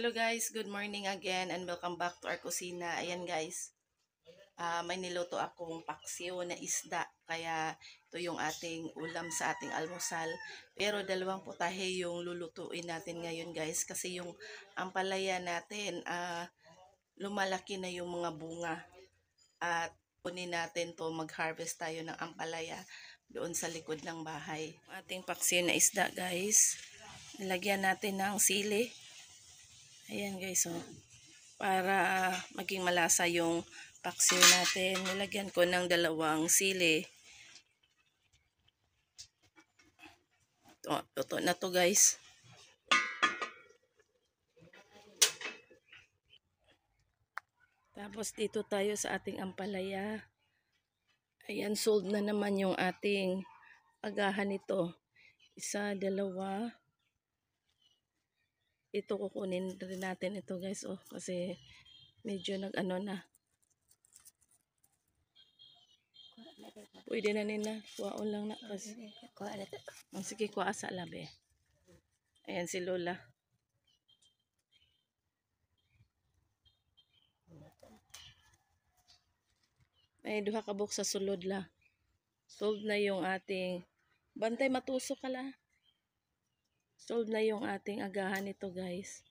Hello guys, good morning again and welcome back to our kusina. Ayan guys, may niluto akong paksiw na isda. Kaya ito yung ating ulam sa ating almusal. Pero dalawang putahe yung lulutuin natin ngayon guys. Kasi yung ampalaya natin, lumalaki na yung mga bunga. At kunin natin to, mag-harvest tayo ng ampalaya doon sa likod ng bahay. Ating paksiw na isda guys, nilagyan natin ng sili. Ayan guys, oh. Para maging malasa yung paksiw natin, nilagyan ko ng 2 sili. Luto na to guys. Tapos dito tayo sa ating ampalaya. Ayan, sold na naman yung ating agahan nito. 1, 2. Ito kukunin rin natin ito guys, oh, kasi medyo nag-ano na. Pwede na nila, kuwaon lang na kasi. Sige, kuha sa labi. Ayan si Lola. Ay, duha ka buok sa sulod la. Sold na yung ating, bantay matusok ka la. Sold na yung ating agahan nito guys.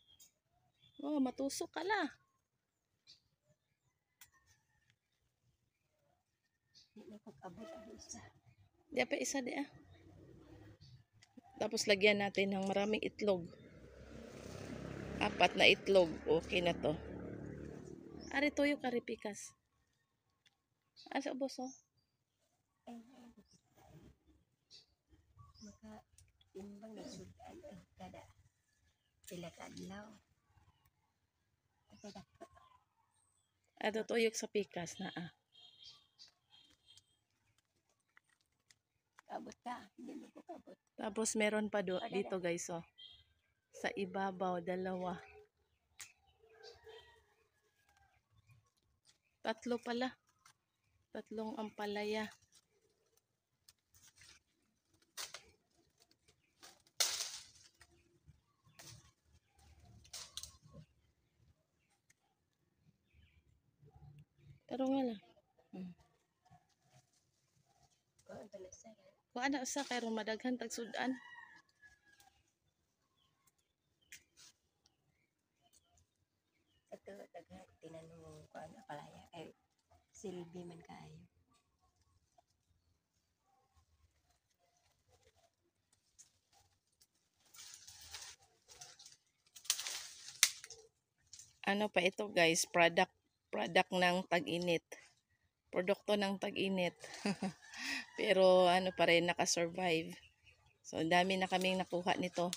Oh, matusok ka la. Di pa isa di ah. Tapos lagyan natin ng maraming itlog. 4 na itlog. Okay na to. Ari toyo karipikas. Asa ubos oh? Maka timbang na sudan kada sila kadlaw. Ato tuyok sa pikas na ah. Kabot ka, hindi mo ko kabot. Tapos meron pa dito guys oh. Sa ibabaw 2. 3 pala. 3 ampalaya. Pero nga lang. Kung ano sa karon madaghan tag sudan. Ito daga tinanong ko ano palaya ay silbi man kaayo. Ano pa ito guys, product ng tag-init. Produkto ng tag-init. Pero ano pa rin, nakasurvive. So, dami na kaming nakuha nito.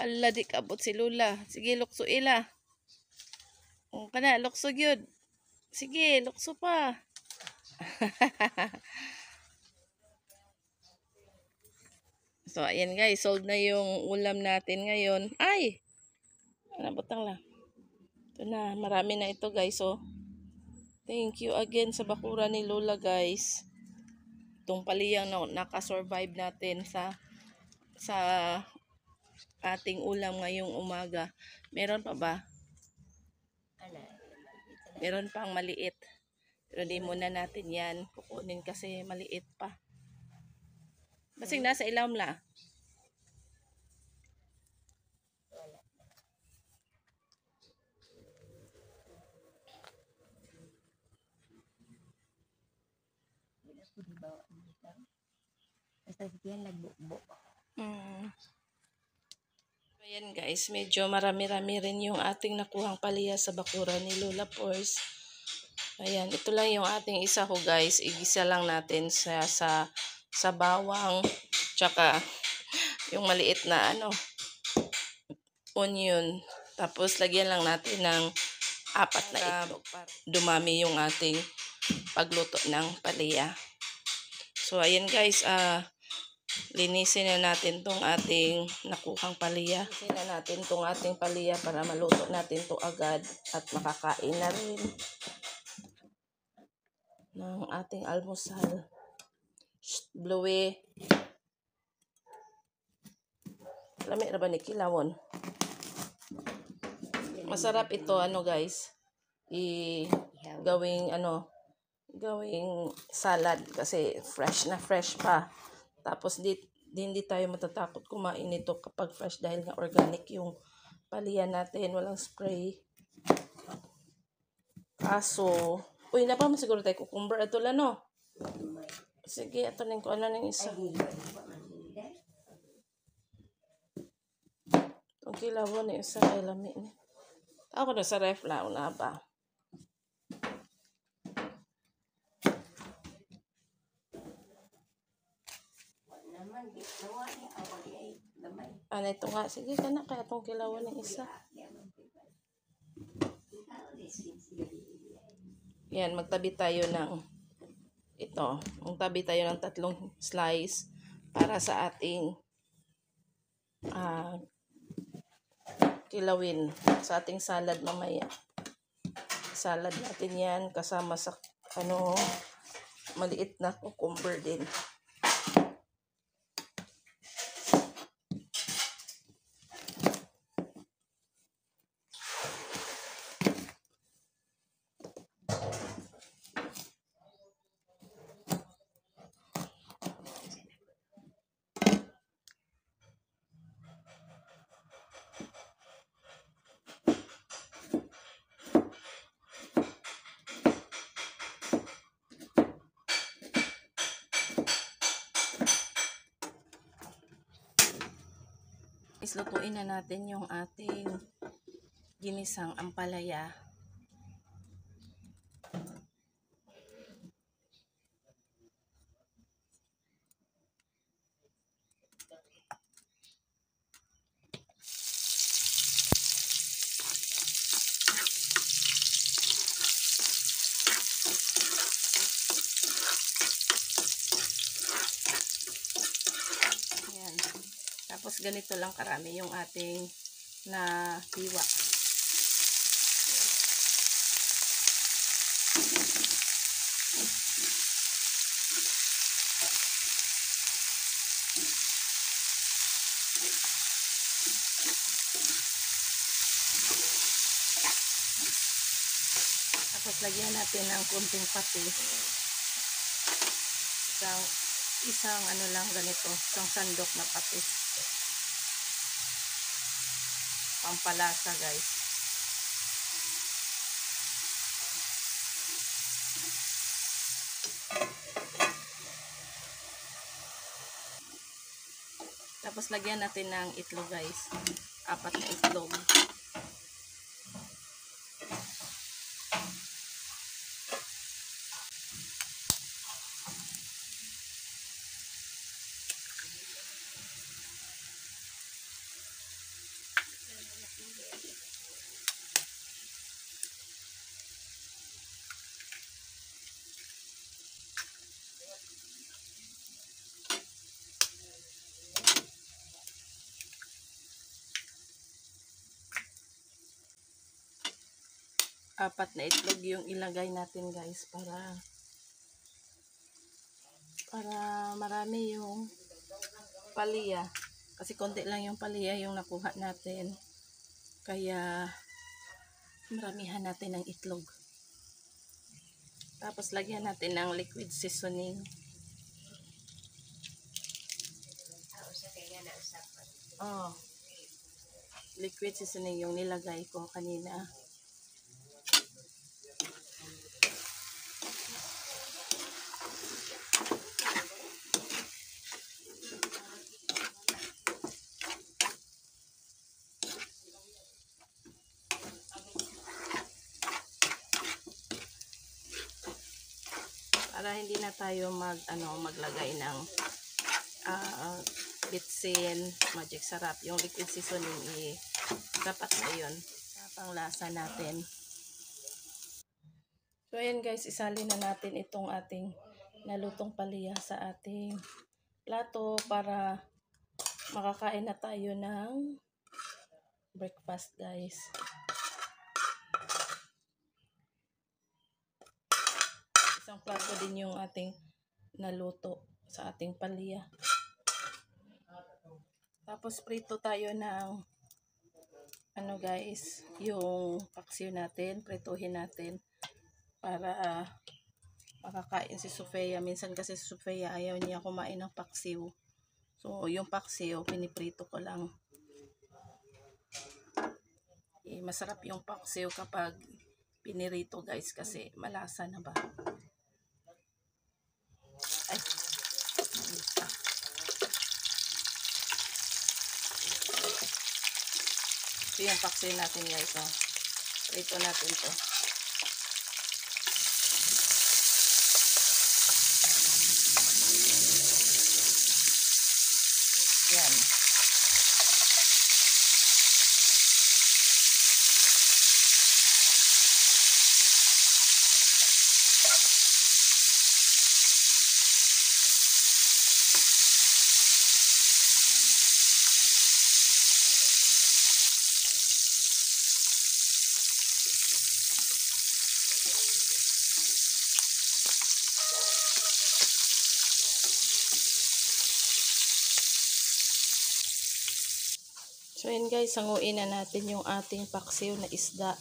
Ala, di kabot si Lula. Sige, lukso ila. O, kana, lukso yun. Sige, lukso pa. So, ayan guys, sold na yung ulam natin ngayon. Ay! Nabutang lang. Ito na, marami na ito guys, oh. Thank you again sa bakura ni Lola guys. Itong paliyang nakasurvive natin sa ating ulam ngayong umaga. Meron pa ba? Meron pang maliit. Pero di muna natin yan kukunin kasi maliit pa. Basing nasa ilawom la. Basta siyan nagbukbo. Ayan guys, medyo marami-rami rin yung ating nakuhang palaya sa bakura ni Lola Pors. Ayan, ito lang yung ating isa ko guys. Igisa lang natin sa bawang. Tsaka yung maliit na onion. Tapos lagyan lang natin ng 4 na itlog para dumami yung ating pagluto ng palaya. So ayan guys, linisin na natin tong ating nakuhang palaya. Linisin na natin tong ating palaya para maluto natin to agad at makakain na rin ng ating almusal. Bluey. Lami ra ba ni kilawon? Masarap ito, guys. Ihaw. Gawing salad kasi fresh na fresh pa. Tapos hindi tayo matatakot kumain nito kapag fresh dahil nga organic yung palian natin, walang spray. Kaso, uy, na pa siguro tayo cucumber ato lang, no? Sige, ato ning ko ano ning isa. Ang kilawon ni isa kay lami ni. Ako na sa ref na una ba. Ano ito nga, sige ka na kaya itong kilawon ng isa. Yan, magtabi tayo ng ito. Magtabi tayo ng 3 slice para sa ating kilawin sa ating salad mamaya. Salad natin yan kasama sa maliit na cucumber din. Islutuin na natin yung ating ginisang ampalaya. Tapos ganito lang karami yung ating na hiwa. Tapos lagyan natin ng kunting patis. Isang ano lang ganito, isang sandok na patis. Pampalasa, guys. Tapos lagyan natin ng itlog, guys. 4 na itlog. Apat na itlog yung ilagay natin, guys, para marami yung palya. Kasi konti lang yung palya yung nakuha natin. Kaya maramihan natin ng itlog. Tapos lagyan natin ng liquid seasoning. Liquid seasoning yung nilagay ko kanina. Para hindi na tayo maglagay ng bitsin, magic sarap. Yung liquid seasoning sapat na yun sa panglasa natin. So ayan, guys, isalin na natin itong ating nalutong palya sa ating plato para makakain na tayo ng breakfast, guys. Isang plato din yung ating naluto sa ating palya. Tapos prito tayo ng ano guys, yung paksiw natin, prituhin natin para makakain si Sofia. Minsan kasi si Sofia ayaw niya kumain ng paksiw. So, yung paksiw, piniprito ko lang. Masarap yung paksiw kapag pinirito guys kasi malasa na ba. Ay, ito yung paksiw natin guys. Oh. Prito natin to. Yan. So yun guys, sanguin na natin yung ating paksiw na isda.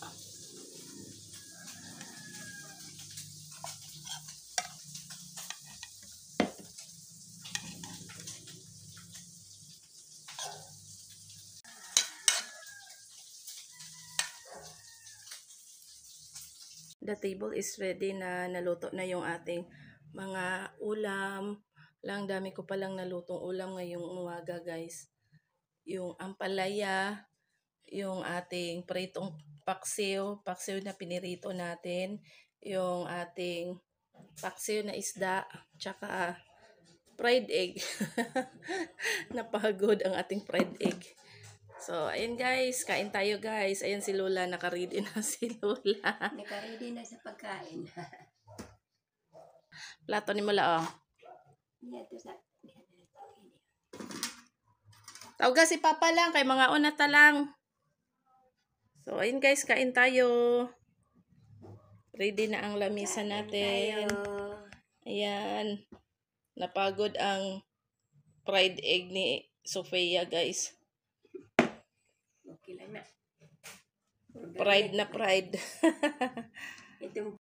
The table is ready na, naluto na yung ating mga ulam. Lang dami ko palang nalutong ulam ngayong umaga guys. Yung ampalaya, yung ating pritong paksiw na pinirito natin, yung ating paksiw na isda, tsaka fried egg. Napagod ang ating fried egg. So, ayun guys, kain tayo guys. Ayan si Lola, nakaready na si Lola. Naka-ready na sa pagkain. Plato ni Mula, oh. Dito sa... Tawag si Papa lang, kay mga unata lang. So, ayun guys, kain tayo. Ready na ang lamisa natin. Ayan. Napagod ang fried egg ni Sofia, guys. Okay lang na. Pride na pride. Itong